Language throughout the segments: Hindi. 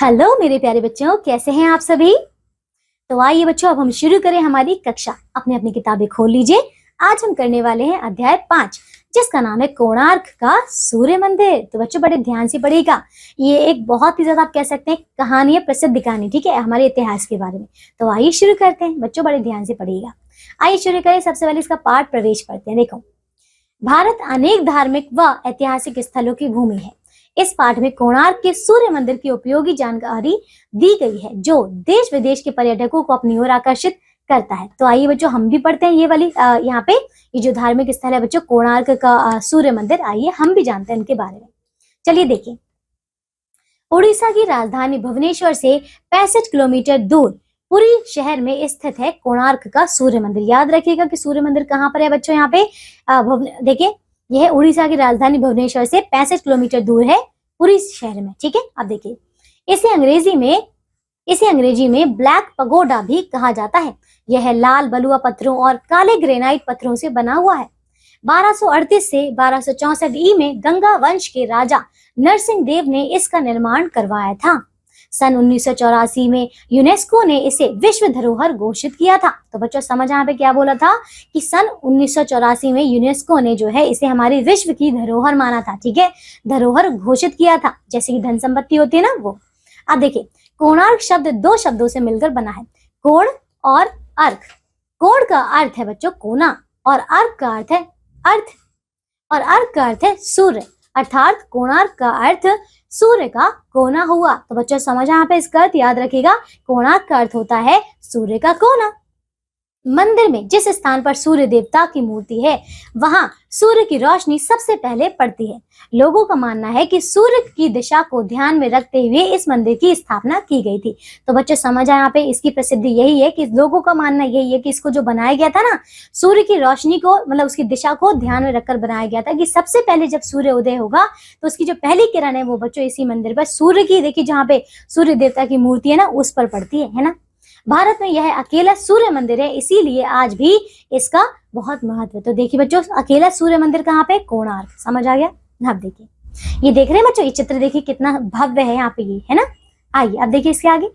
हेलो मेरे प्यारे बच्चों, कैसे हैं आप सभी। तो आइए बच्चों, अब हम शुरू करें हमारी कक्षा। अपनी अपनी किताबें खोल लीजिए। आज हम करने वाले हैं अध्याय 5, जिसका नाम है कोणार्क का सूर्य मंदिर। तो बच्चों बड़े ध्यान से पढ़िएगा। ये एक बहुत ही ज्यादा आप कह सकते हैं कहानी है, प्रसिद्ध कहानी, ठीक है, हमारे इतिहास के बारे में। तो आइए शुरू करते हैं बच्चों, बड़े ध्यान से पढ़िएगा। आइए शुरू करें। सबसे पहले इसका पाठ प्रवेश पढ़ते हैं। देखो, भारत अनेक धार्मिक व ऐतिहासिक स्थलों की भूमि है। इस पाठ में कोणार्क के सूर्य मंदिर की उपयोगी जानकारी दी गई है, जो देश विदेश के पर्यटकों को अपनी ओर आकर्षित करता है। तो आइए बच्चों, हम भी पढ़ते हैं ये वाली यहाँ पे ये जो धार्मिक स्थल है बच्चों, कोणार्क का सूर्य मंदिर। आइए हम भी जानते हैं इनके बारे में। चलिए देखिए, उड़ीसा की राजधानी भुवनेश्वर से 65 किलोमीटर दूर पुरी शहर में स्थित है कोणार्क का सूर्य मंदिर। याद रखिएगा कि सूर्य मंदिर कहाँ पर है बच्चों। यहाँ पे देखिए, यह उड़ीसा की राजधानी भुवनेश्वर से 65 किलोमीटर दूर है पुरी शहर में, ठीक है। अब देखिए, इसे अंग्रेजी में ब्लैक पगोडा भी कहा जाता है। यह लाल बलुआ पत्थरों और काले ग्रेनाइट पत्थरों से बना हुआ है। 1238 से 1264 ई में गंगा वंश के राजा नरसिंह देव ने इसका निर्माण करवाया था। सन 1984 में यूनेस्को ने इसे विश्व धरोहर घोषित किया था। तो बच्चों समझ यहाँ पे क्या बोला था कि सन 1984 में यूनेस्को ने जो है इसे हमारी विश्व की धरोहर माना था, ठीक है, धरोहर घोषित किया था, जैसे कि धन संपत्ति होती है ना वो। अब देखिए, कोणार्क शब्द दो शब्दों से मिलकर बना है, कोण और अर्क। कोण का अर्थ है बच्चों कोना, और अर्क का अर्थ है अर्थ, और अर्क का अर्थ है सूर्य, अर्थात कोणार्क का अर्थ सूर्य का कोना हुआ। तो बच्चों समझ यहाँ पे इसका अर्थ याद रखिएगा, कोणार्क का अर्थ होता है सूर्य का कोना। मंदिर में जिस स्थान पर सूर्य देवता की मूर्ति है, वहां सूर्य की रोशनी सबसे पहले पड़ती है। लोगों का मानना है कि सूर्य की दिशा को ध्यान में रखते हुए इस मंदिर की स्थापना की गई थी। तो बच्चों समझ आए, यहाँ पे इसकी प्रसिद्धि यही है कि लोगों का मानना यही है कि इसको जो बनाया गया था ना, सूर्य की रोशनी को मतलब उसकी दिशा को ध्यान में रखकर बनाया गया था कि सबसे पहले जब सूर्य उदय होगा तो उसकी जो पहली किरण है वो बच्चों इसी मंदिर पर सूर्य की, देखिए जहाँ पे सूर्य देवता की मूर्ति है ना, उस पर पड़ती है ना। भारत में यह अकेला सूर्य मंदिर है, इसीलिए आज भी इसका बहुत महत्व है। तो देखिए बच्चों, अकेला सूर्य मंदिर कहाँ पे, कोणार्क। समझ आ गया। अब देखिए, ये देख रहे हैं बच्चों, ये चित्र देखिए कितना भव्य है यहाँ पे, ये है ना। आइए अब देखिए इसके आगे।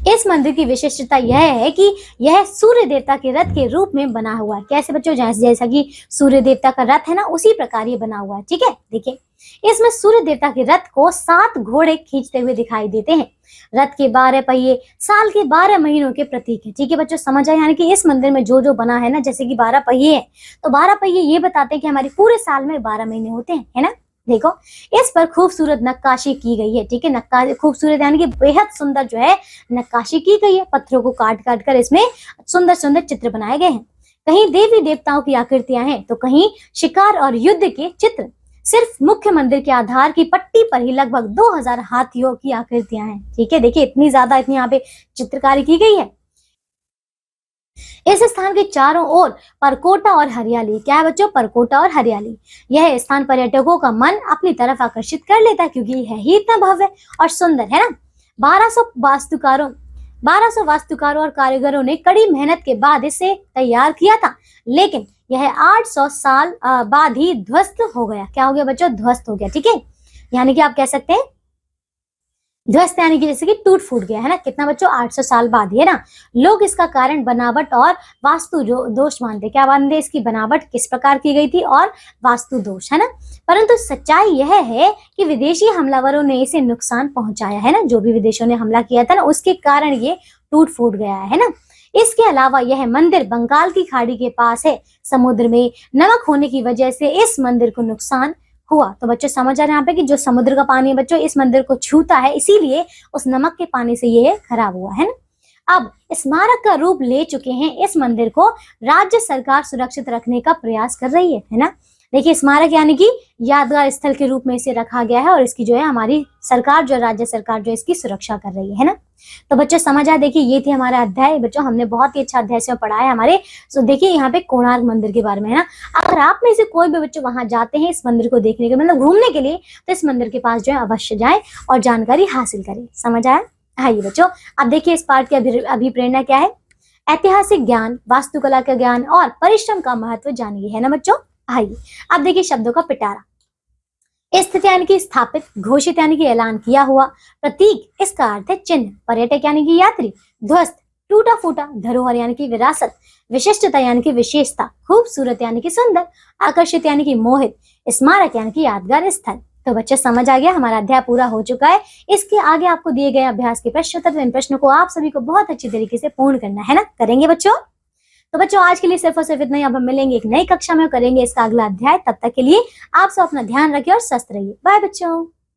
इस मंदिर की विशिष्टता यह है कि यह सूर्य देवता के रथ के रूप में बना हुआ है। कैसे बच्चों, जैसा कि सूर्य देवता का रथ है ना, उसी प्रकार ये बना हुआ है, ठीक है। देखिए, इसमें सूर्य देवता के रथ को 7 घोड़े खींचते हुए दिखाई देते हैं। रथ के 12 पहिए साल के 12 महीनों के प्रतीक है, ठीक है बच्चों समझ आए। यानी कि इस मंदिर में जो जो बना है ना, जैसे कि 12 पहिए हैं, तो 12 पहिए ये बताते हैं कि हमारे पूरे साल में 12 महीने होते हैं, है ना। देखो, इस पर खूबसूरत नक्काशी की गई है, ठीक है। नक्काशी खूबसूरत यानी कि बेहद सुंदर जो है नक्काशी की गई है। पत्थरों को काट काट कर इसमें सुंदर सुंदर चित्र बनाए गए हैं। कहीं देवी देवताओं की आकृतियां हैं, तो कहीं शिकार और युद्ध के चित्र। सिर्फ मुख्य मंदिर के आधार की पट्टी पर ही लगभग 2000 हाथियों की आकृतियां हैं, ठीक है। देखिए इतनी यहाँ पे चित्रकारी की गई है। इस स्थान के चारों ओर परकोटा और हरियाली। क्या है बच्चों, परकोटा और हरियाली। यह स्थान पर्यटकों का मन अपनी तरफ आकर्षित कर लेता है, क्योंकि है ही इतना भव्य और सुंदर, है ना। 1200 वास्तुकारों और कारीगरों ने कड़ी मेहनत के बाद इसे तैयार किया था, लेकिन यह 800 साल बाद ही ध्वस्त हो गया। क्या हो गया बच्चों, ध्वस्त हो गया, ठीक है। यानी कि आप कह सकते हैं ध्वस्त, यानी कि जैसे कि टूट फूट गया, है ना। कितना बच्चों, 800 साल बाद ही, है ना। लोग इसका कारण बनावट और वास्तु जो दोष मानते। क्या मानते, इसकी बनावट किस प्रकार की गई थी और वास्तु दोष, है ना। परंतु सच्चाई यह है कि विदेशी हमलावरों ने इसे नुकसान पहुंचाया, है ना। जो भी विदेशों ने हमला किया था ना, उसके कारण ये टूट फूट गया है ना। इसके अलावा यह मंदिर बंगाल की खाड़ी के पास है। समुद्र में नमक होने की वजह से इस मंदिर को नुकसान हुआ। तो बच्चों समझ आ रहे हैं यहाँ पे कि जो समुद्र का पानी है बच्चों इस मंदिर को छूता है, इसीलिए उस नमक के पानी से ये खराब हुआ, है ना। अब स्मारक का रूप ले चुके हैं। इस मंदिर को राज्य सरकार सुरक्षित रखने का प्रयास कर रही है ना। देखिए, स्मारक यानी कि यादगार स्थल के रूप में इसे रखा गया है, और इसकी जो है हमारी सरकार जो राज्य सरकार जो इसकी सुरक्षा कर रही है ना। तो बच्चों समझ आए। देखिए ये थी हमारा अध्याय बच्चों, हमने बहुत ही अच्छा अध्याय से पढ़ा है हमारे। तो देखिए यहाँ पे कोणार्क मंदिर के बारे में, है ना। अगर आप में से कोई भी बच्चों वहां जाते हैं इस मंदिर को देखने के, मतलब घूमने के लिए, तो इस मंदिर के पास जो है अवश्य जाए और जानकारी हासिल करें। समझ आया। आइए बच्चों, अब देखिए इस पाठ की अभिप्रेरणा क्या है। ऐतिहासिक ज्ञान, वास्तुकला का ज्ञान और परिश्रम का महत्व जानिए, है ना बच्चों। आइए अब देखिए शब्दों का पिटारा। स्थित यानी कि स्थापित, घोषित यानी कि ऐलान किया हुआ, प्रतीक इसका अर्थ है चिन्ह, पर्यटक यानी कि यात्री, ध्वस्त टूटा फूटा, धरोहर यानी कि विरासत, विशिष्टता यानी कि विशेषता, खूबसूरत यानी कि सुंदर, आकर्षित यानी कि मोहित, स्मारक यानी कि यादगार स्थल। तो बच्चे समझ आ गया, हमारा अध्याय पूरा हो चुका है। इसके आगे आपको दिए गए अभ्यास के प्रश्न उत्तर, इन प्रश्नों को आप सभी को बहुत अच्छी तरीके से पूर्ण करना है ना, करेंगे बच्चों? तो बच्चों आज के लिए सिर्फ और सिर्फ इतना ही। अब हम मिलेंगे एक नई कक्षा में, करेंगे इसका अगला अध्याय। तब तक के लिए आप सब अपना ध्यान रखिए और स्वस्थ रहिए। बाय बच्चों।